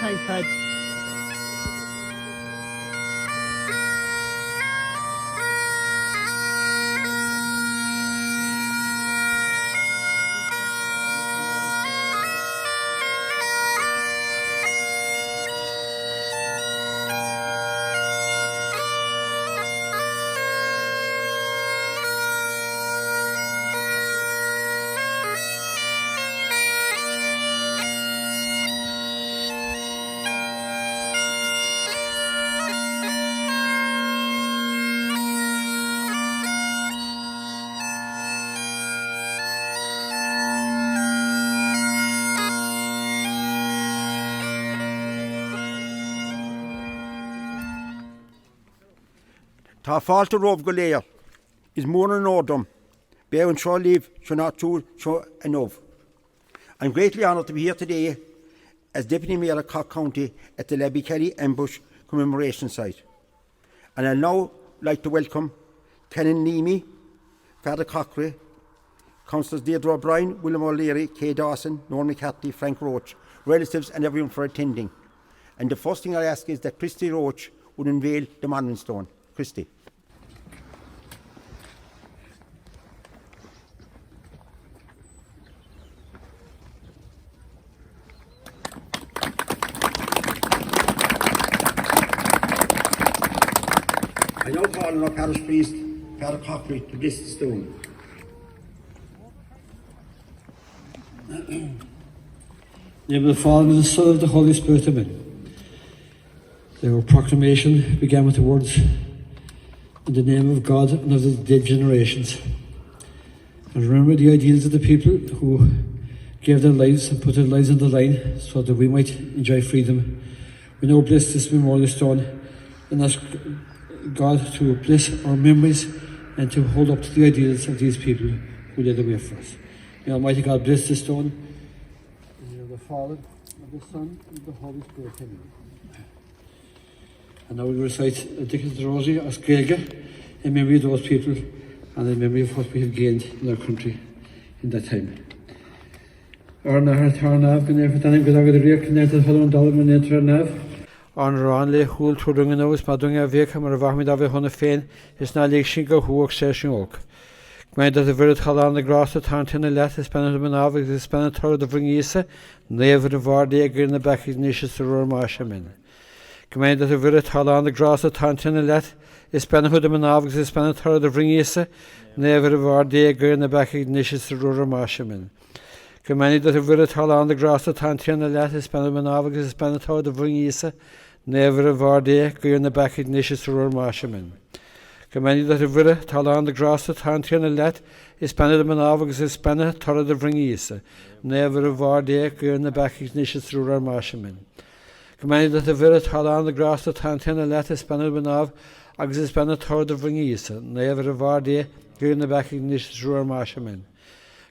Thanks, Pat. Tá fáilte romh go léir, is mór an ódom, bear and shall live, shall not choose, shall enough. I'm greatly honoured to be here today as Deputy Mayor of Cork County at the Labbacallee Ambush Commemoration site. And I'd now like to welcome Canon Leamy, Father Cochrane, Councillors Deirdre O'Brien, William O'Leary, Kay Dawson, Norm McCarthy, Frank Roche, relatives and everyone for attending. And the first thing I ask is that Christy Roche would unveil the monument stone. Christy. I now call on our parish priest, Father Cochrane, to bless the stone. In the name of the Father, and the Son, and the Holy Spirit, amen. The proclamation began with the words, in the name of God and of the dead generations. And remember the ideals of the people who gave their lives and put their lives on the line so that we might enjoy freedom. We now bless this memorial stone and ask God to bless our memories and to hold up to the ideals of these people who led the way for us. May Almighty God bless this stone. In the name of the Father, of the Son, and of the Holy Spirit. Amen. And now we recite a Dickens Rosary as Gaeilge in memory of those people and in memory of what we have gained in our country in that time. An le húl túrungan agus má dunga bhécha mar a bhhamid a bheith honna féin is ná léag sin go thuach sé sin óg. Gmaid dat a bhrid chalán na grása tántena leat is spenna man ábhaigh is spenna tar de bhringísa néomh a bhar déagur na bechig níos sa ruair más min. Gmaid dat a bhrid chalán na grása tántena leat is spenna hud man ábhaigh is spenna tar de bhringísa néomh a bhar déagur na bechig níos sa ruair más min. Gmaid dat a bhrid chalán na grása tántena leat is spenna man ábhaigh is spenna tar de bhringísa Never a varde, go in the back of Nishes or Marshaman. Commanded that a villa, Talan the grass at Hantian a let, is spanner the manavags is spanner, Torra the Vringisa. Never a varde, go in the back of Nishes or Marshaman. Commanded that a villa, Talan the grass at Hantian a let, is spanner the manav, Ags is spanner, Torra the Vringisa. Never a varde, go in the back of Nishes or Marshaman.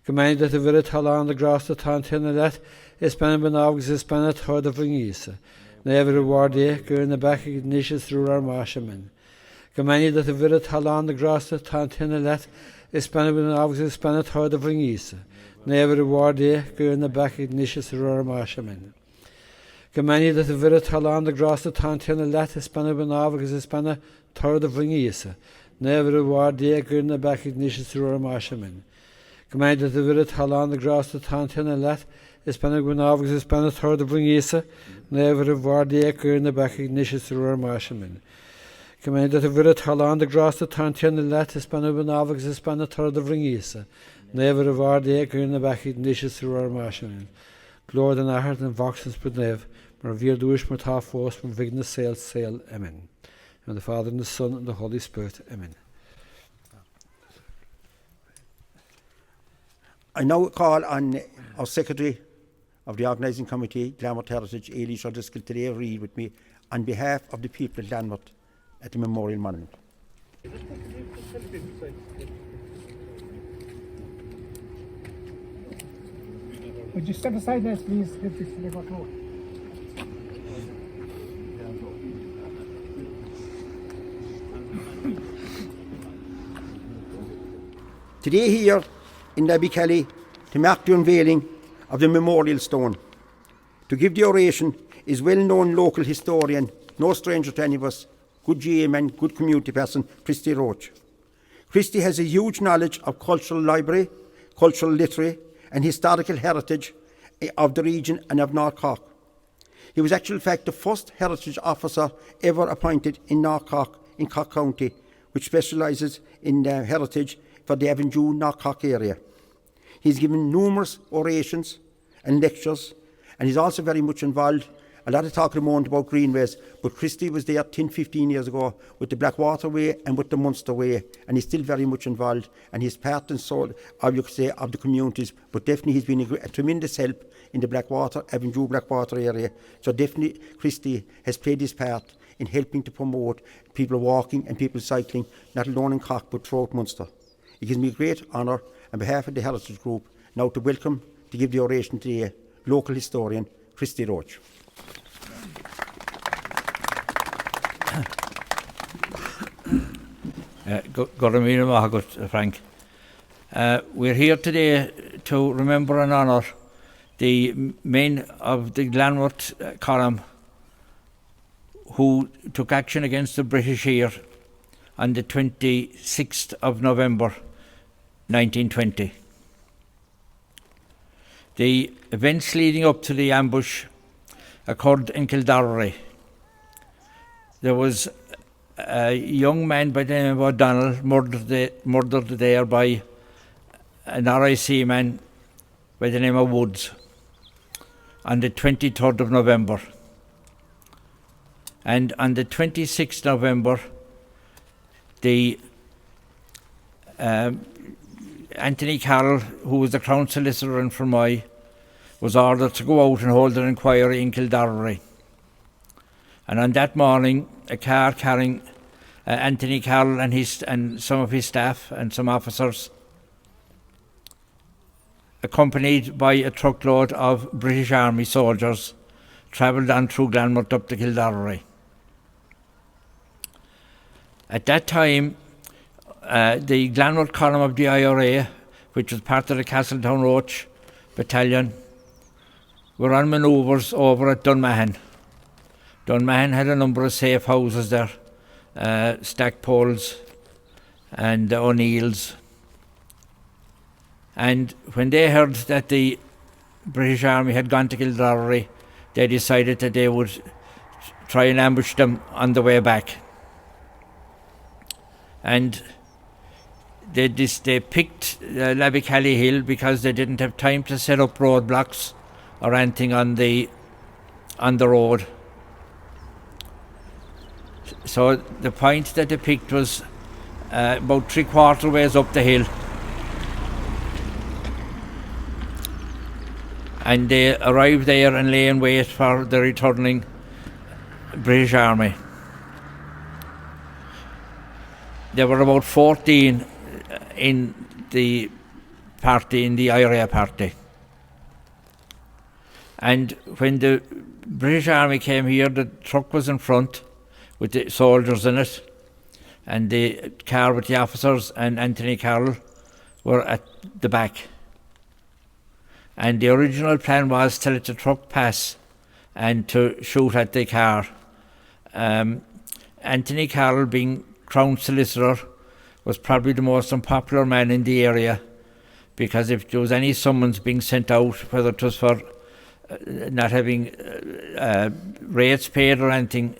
Commanded that a villa, Talan the grass at Hantian a let, is spanner the manavags is spanner, Torra the Vringisa. Never a word go in the back of nishes through our marshaman. Commanded that the villa talan the grass that tantina let is spanner with an obvious spanner third of ringisa. Never a word go in the back of nishes through our marshaman. Commanded that the villa talan the grass that tantina let is spanner with an obvious spanner third of ringisa. Never a word go in the back of nishes through our marshaman. Commanded that the villa talan the grass that tantina let is spanner with an obvious spanner third of ringisa. Never a word in the back of nishes through our marshaman. Command that a villa talan the grass the tantian the let is spanner with navax is spanner third of ringisa. Never a word in the back of nishes through our marshaman. Lord and Ahart and Voxens put nev, mar vir duish mar ta fos from Vigna sail, amen. And the Father and the Son and the Holy Spirit, amen. I now call on our Secretary of the Organising Committee, Glanworth Heritage, Ailey Shudderskill, today read with me on behalf of the people of Glanworth at the Memorial Monument. Would you step aside there, please? Today here in Labbacallee to mark the unveiling of the memorial stone. To give the oration is well-known local historian, no stranger to any of us, good GA man, good community person, Christy Roche. Christy has a huge knowledge of cultural library, cultural literature and historical heritage of the region and of North Cork. He was actually in fact the first heritage officer ever appointed in North Cork in Cork County, which specialises in heritage for the Avonjou North Cork area. He's given numerous orations and lectures, and he's also very much involved. A lot of talk at the moment about greenways, but Christy was there 10-15 years ago with the Blackwater Way and with the Munster Way, and he's still very much involved, and he's part and soul, of, you could say, of the communities, but definitely he's been a tremendous help in the Blackwater, Avonjou Blackwater area. So definitely Christy has played his part in helping to promote people walking and people cycling, not alone in Cork but throughout Munster. It gives me great honour on behalf of the Heritage Group now to welcome, to give the oration today, local historian Christy Roche. Frank. We're here today to remember and honour the men of the Glanworth column who took action against the British here on the 26th of November 1920. The events leading up to the ambush occurred in Kildare. There was a young man by the name of O'Donnell murdered there by an RIC man by the name of Woods on the 23rd of November. And on the 26th November, the Anthony Carroll, who was the Crown Solicitor in Fermoy, was ordered to go out and hold an inquiry in Kildare. And on that morning, a car carrying Anthony Carroll and some of his staff and some officers, accompanied by a truckload of British Army soldiers, travelled on through Glanworth up to Kildare. At that time, the Glanworth column of the IRA, which was part of the Castletown Roach battalion, were on manoeuvres over at Dunmahan. Dunmahan had a number of safe houses there, Stackpoles and O'Neill's. And when they heard that the British Army had gone to Kildare, they decided that they would try and ambush them on the way back. And they picked Labbacallee Hill because they didn't have time to set up roadblocks or anything on the road. So the point that they picked was about 3/4 ways up the hill. And they arrived there and lay in wait for the returning British Army. There were about 14 in the party, in the IRA party. And when the British Army came here, the truck was in front with the soldiers in it, and the car with the officers and Anthony Carroll were at the back. And the original plan was to let the truck pass and to shoot at the car. Anthony Carroll, being Crown Solicitor, was probably the most unpopular man in the area, because if there was any summons being sent out, whether it was for not having rates paid or anything,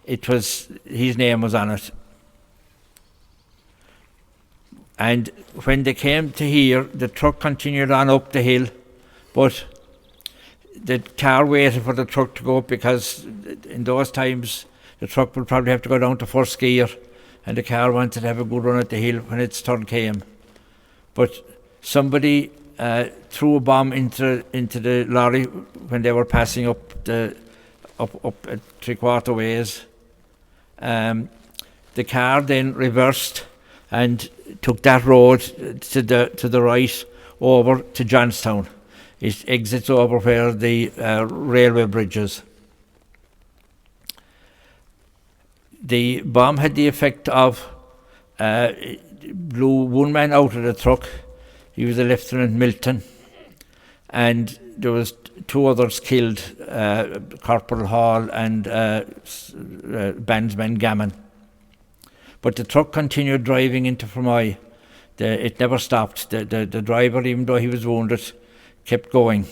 his name was on it. And when they came to here, the truck continued on up the hill, but the car waited for the truck to go up, because in those times the truck would probably have to go down to first gear, and the car wanted to have a good run at the hill when its turn came. But somebody threw a bomb into the lorry when they were passing up at 3/4 ways. The car then reversed and took that road to the right over to Johnstown. It exits over where the railway bridge is. The bomb had the effect of blew one man out of the truck. He was a Lieutenant Milton, and there was 2 others killed, Corporal Hall and Bandsman Gammon. But the truck continued driving into Fermoy. It never stopped. The driver, even though he was wounded, kept going.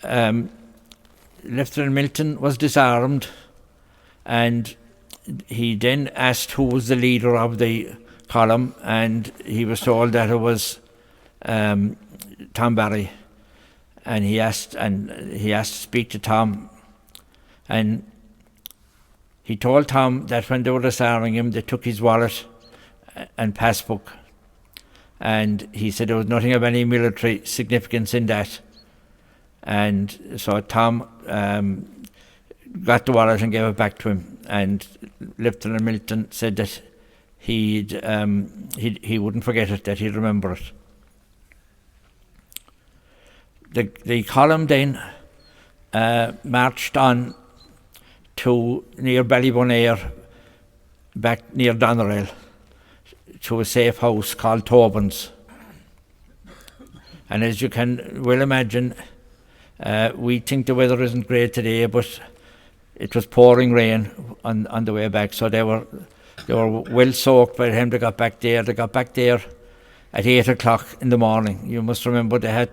Lieutenant Milton was disarmed, and he then asked who was the leader of the column, and he was told that it was Tom Barry, and he asked to speak to Tom, and he told Tom that when they were disarming him, they took his wallet and passbook, and he said there was nothing of any military significance in that. And so Tom got the wallet and gave it back to him, and Lieutenant Milton said that he wouldn't forget it, that he'd remember it. The column then marched on to near Ballybonaire, back near Doneraile, to a safe house called Tobin's. And as you can well imagine, we think the weather isn't great today, but it was pouring rain on the way back, so they were well soaked by the time they got back there. They got back there at 8 o'clock in the morning. You must remember they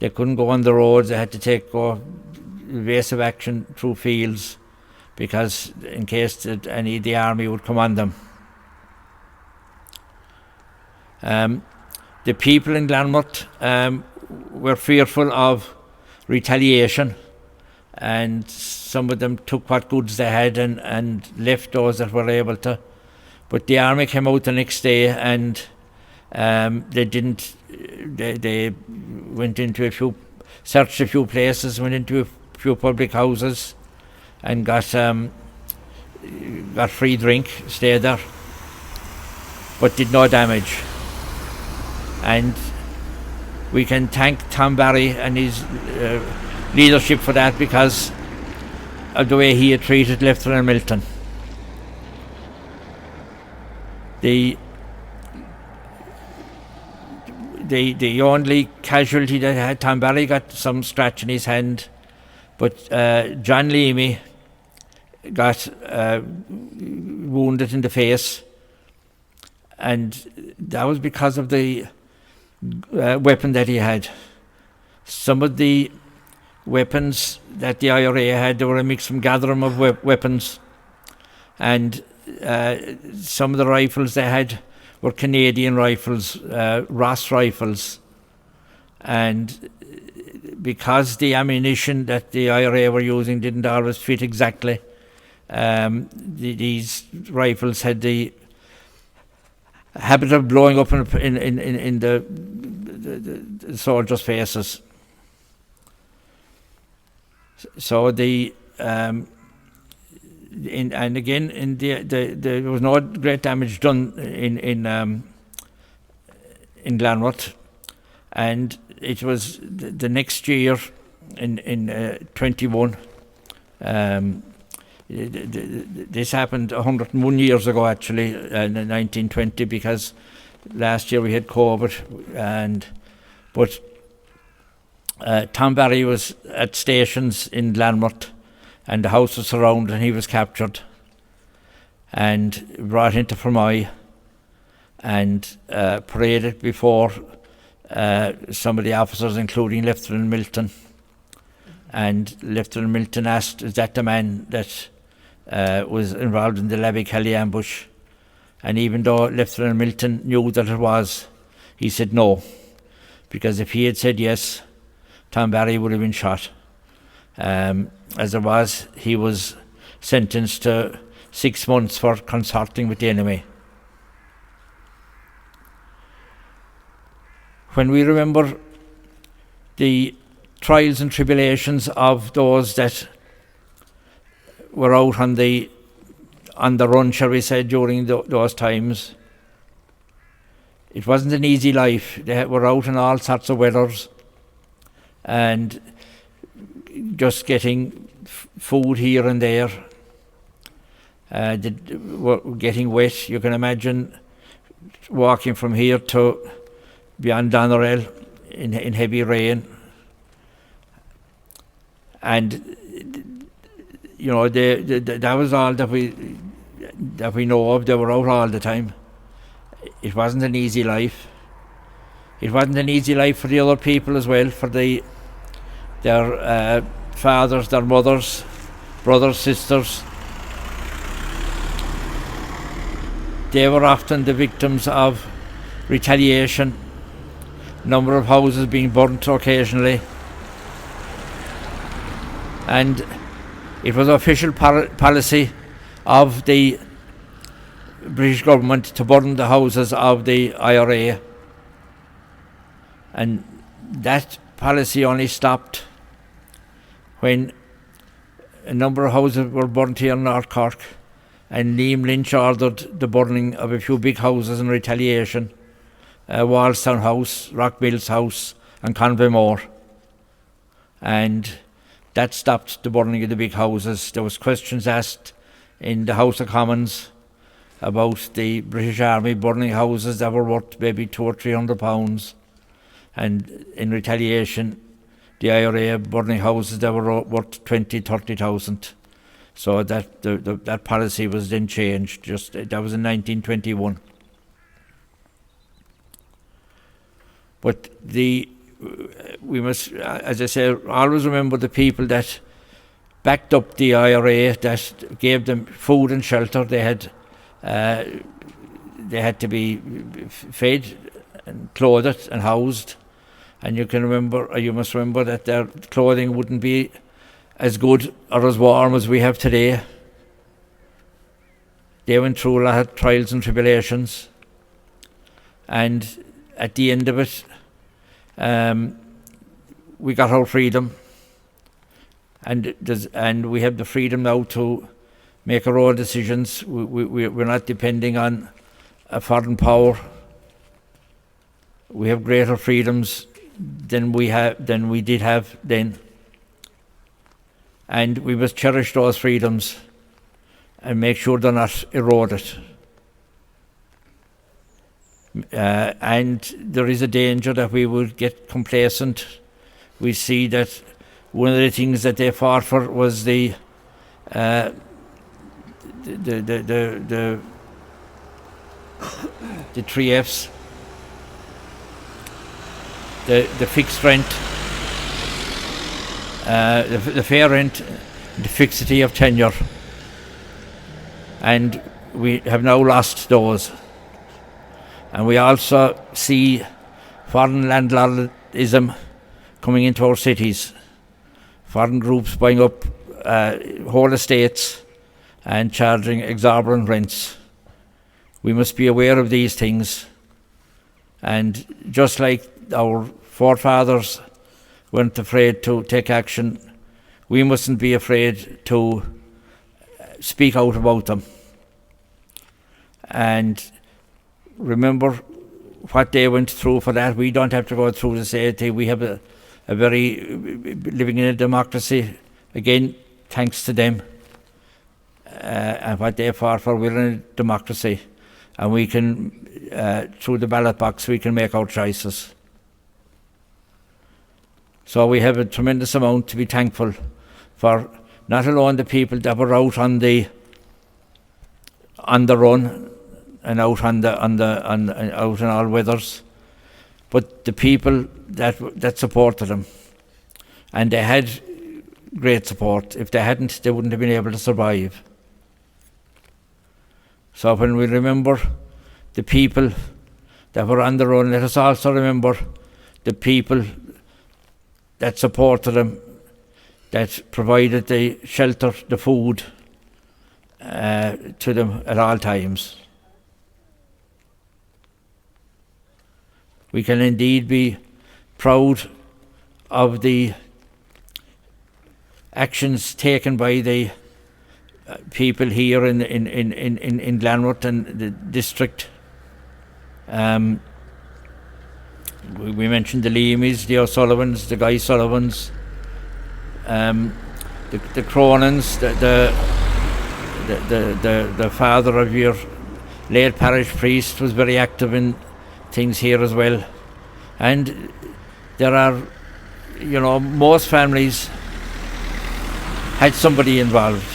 couldn't go on the roads. They had to go evasive action through fields, because in case any of the army would come on them. The people in Glanworth were fearful of retaliation, and some of them took what goods they had and left those that were able to. But the army came out the next day, and they went into searched a few places, went into a few public houses, and got free drink, stayed there, but did no damage. And we can thank Tom Barry and his leadership for that, because of the way he had treated Lieutenant Milton. The only casualty that had, Tom Barry got some scratch in his hand, but John Leamy got wounded in the face, and that was because of the weapon that he had. Some of the weapons that the IRA had, they were a mix and gathering of weapons, and some of the rifles they had were Canadian rifles, Ross rifles, and because the ammunition that the IRA were using didn't always fit exactly, these rifles had the habit of blowing up in the soldiers' faces. So there was no great damage done in Glanworth, and it was the next year in 21. This happened 101 years ago, actually, in 1920, because last year we had COVID, but Tom Barry was at stations in Glanworth, and the house was surrounded, and he was captured and brought into Fermoy and paraded before some of the officers, including Lieutenant Milton. And Lieutenant Milton asked, is that the man that was involved in the Labbacallee ambush? And even though Lieutenant Milton knew that it was, he said no, because if he had said yes, Tom Barry would have been shot. As it was, he was sentenced to 6 months for consorting with the enemy. When we remember the trials and tribulations of those that were out on the run, shall we say, during those times, it wasn't an easy life. They were out in all sorts of weathers, and just getting food here and there, getting wet. You can imagine walking from here to beyond Doneraile in heavy rain. And you know, that was all that we know of. They were out all the time. It wasn't an easy life. It wasn't an easy life for the other people as well, for their fathers, their mothers, brothers, sisters. They were often the victims of retaliation, number of houses being burnt occasionally. And it was official policy of the British government to burn the houses of the IRA. And that policy only stopped when a number of houses were burnt here in North Cork, and Liam Lynch ordered the burning of a few big houses in retaliation, Wallstown House, Rockmills House and Conway Moor. And that stopped the burning of the big houses. There was questions asked in the House of Commons about the British Army burning houses that were worth maybe £200 or £300, and in retaliation the IRA burning houses that were worth 20,000, 30,000. So that policy was then changed. That was in 1921. But we must, as I say, always remember the people that backed up the IRA, that gave them food and shelter. They had to be fed and clothed and housed. And you must remember that their clothing wouldn't be as good or as warm as we have today. They went through a lot of trials and tribulations, and at the end of it, we got our freedom, and we have the freedom now to make our own decisions. We're not depending on a foreign power. We have greater freedoms than we did have then. And we must cherish those freedoms and make sure they're not eroded. And there is a danger that we will get complacent. We see that one of the things that they fought for was the 3 Fs, the fixed rent, the fair rent, the fixity of tenure, and we have now lost those. And we also see foreign landlordism coming into our cities, foreign groups buying up whole estates and charging exorbitant rents. We must be aware of these things, and just like our forefathers weren't afraid to take action, we mustn't be afraid to speak out about them. And remember what they went through for that. We don't have to go through the same thing. We have living in a democracy, again, thanks to them, and what they fought for. We're in a democracy, and we can, through the ballot box, we can make our choices. So we have a tremendous amount to be thankful for, not alone the people that were out on the run and out out in all weathers, but the people that supported them, and they had great support. If they hadn't, they wouldn't have been able to survive. So when we remember the people that were on the run, let us also remember the people that supported them, that provided the shelter, the food to them at all times. We can indeed be proud of the actions taken by the people here in Glanworth and the district. We mentioned the Leamys, the O'Sullivans, the Guy Sullivans, the Cronins, the father of your late parish priest was very active in things here as well. And there are, most families had somebody involved.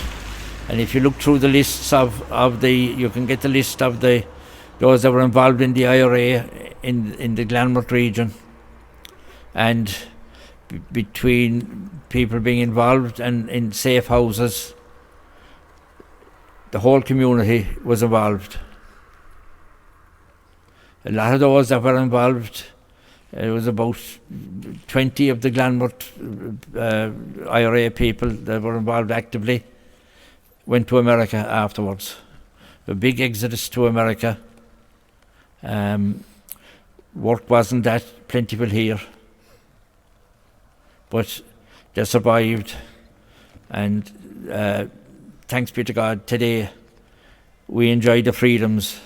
And if you look through the lists you can get the list of those that were involved in the IRA in the Glanworth region. And between people being involved and in safe houses, the whole community was involved. A lot of those that were involved, it was about 20 of the Glanworth IRA people that were involved actively, went to America afterwards. A big exodus to America. Work wasn't that plentiful here, but they survived, and thanks be to God, today we enjoy the freedoms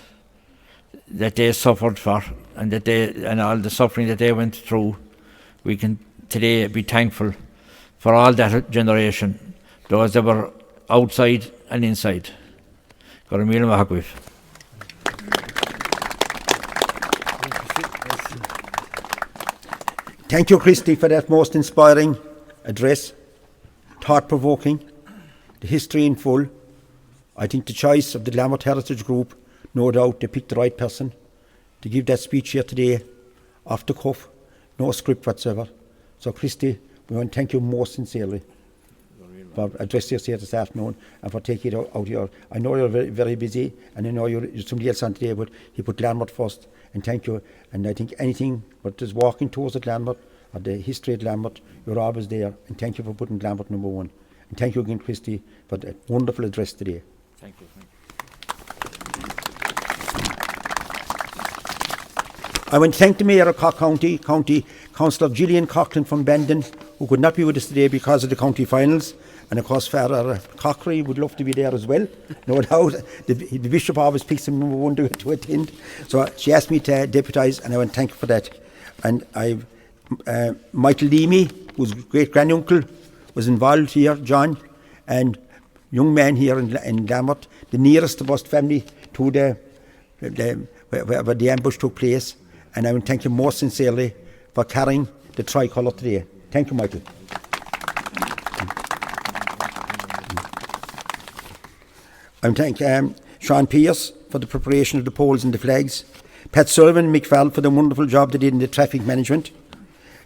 that they suffered for, and all the suffering that they went through. We can today be thankful for all that generation, those that were outside and inside. Got a meal of Thank you, Christy, for that most inspiring address, thought-provoking, the history in full. I think the choice of the Glanworth Heritage Group, no doubt they picked the right person to give that speech here today, off the cuff, no script whatsoever. So, Christy, we want to thank you most sincerely for addressing us here this afternoon and for taking it out here. I know you're very, very busy, and I know you're somebody else on today, but he put Glanworth first, and thank you. And I think anything but is walking towards the Glanworth or the history of Glanworth, you're always there, and thank you for putting Glanworth number one. And thank you again, Christy, for that wonderful address today. Thank you. I want to thank the Mayor of Cork County, Councillor Gillian Coughlin from Bandon, who could not be with us today because of the county finals. And of course, Father Cockery would love to be there as well, no doubt. The Bishop always picks him number one to attend. So she asked me to deputise, and I want to thank her for that. And I've Michael Leamy, whose great-granduncle was involved here, John, and young man here in Glanworth, the nearest of us family to where the ambush took place. And I want to thank you most sincerely for carrying the tricolour today. Thank you, Michael. I want to thank Sean Pierce for the preparation of the poles and the flags, Pat Sullivan and Mick Fall for the wonderful job they did in the traffic management,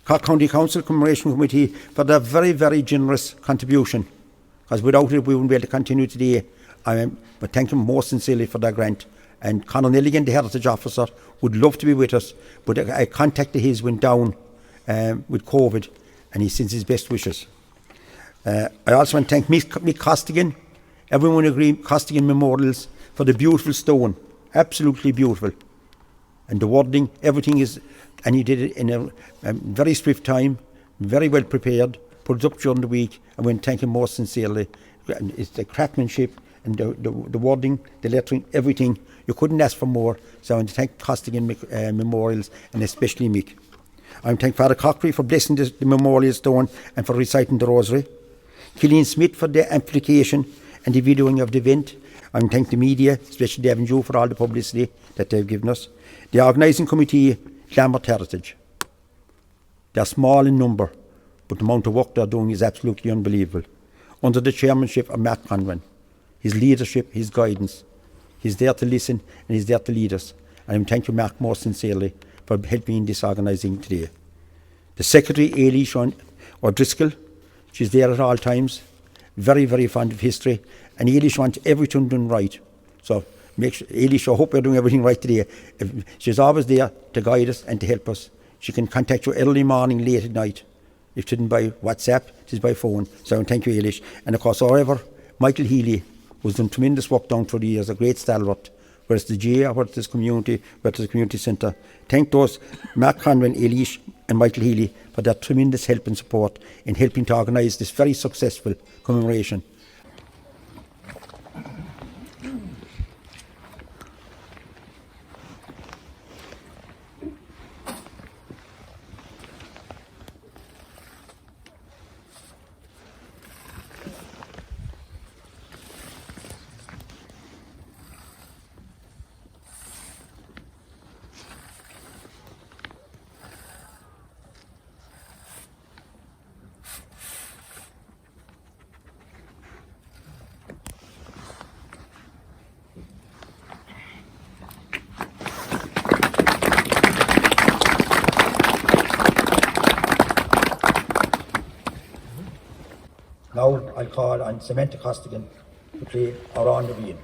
Cork County Council Commemoration Committee for their very, very generous contribution, because without it we wouldn't be able to continue today. But thank them most sincerely for their grant. And Conor Nelligan, the Heritage Officer, would love to be with us, but a contact of his went down with COVID, and he sends his best wishes. I also want to thank Mick Costigan. Everyone agreed, Costigan Memorials, for the beautiful stone, absolutely beautiful. And the wording, everything is, and he did it in a very swift time, very well prepared, put it up during the week, and we want to thank him most sincerely. And it's the craftsmanship and the wording, the lettering, everything. You couldn't ask for more. So I want to thank Costigan Memorials, and especially Mick. I want to thank Father Cockery for blessing the memorial stone and for reciting the rosary. Killian Smith for the amplification and the videoing of the event. I want to thank the media, especially Devon Jew, for all the publicity that they've given us. The organising committee, Glanworth Heritage. They're small in number, but the amount of work they're doing is absolutely unbelievable. Under the chairmanship of Matt Conran, his leadership, his guidance. He's there to listen and he's there to lead us. And I thank you, Mark, most sincerely for helping in this organising today. The Secretary, Ailish O'Driscoll, she's there at all times, very, very fond of history, and Ailish wants everything done right. So, Ailish, I hope you're doing everything right today. She's always there to guide us and to help us. She can contact you early morning, late at night. If it isn't by WhatsApp, it is by phone. So, thank you, Ailish. And of course, however, Michael Healy, who's done tremendous work down through the years, a great stalwart, whether it's the GA, whether it's community, whether it's the community centre. Thank those, Mark Conran, Ailish and Michael Healy, for their tremendous help and support in helping to organise this very successful commemoration. call on Samantha Costigan to play Around the Wheel.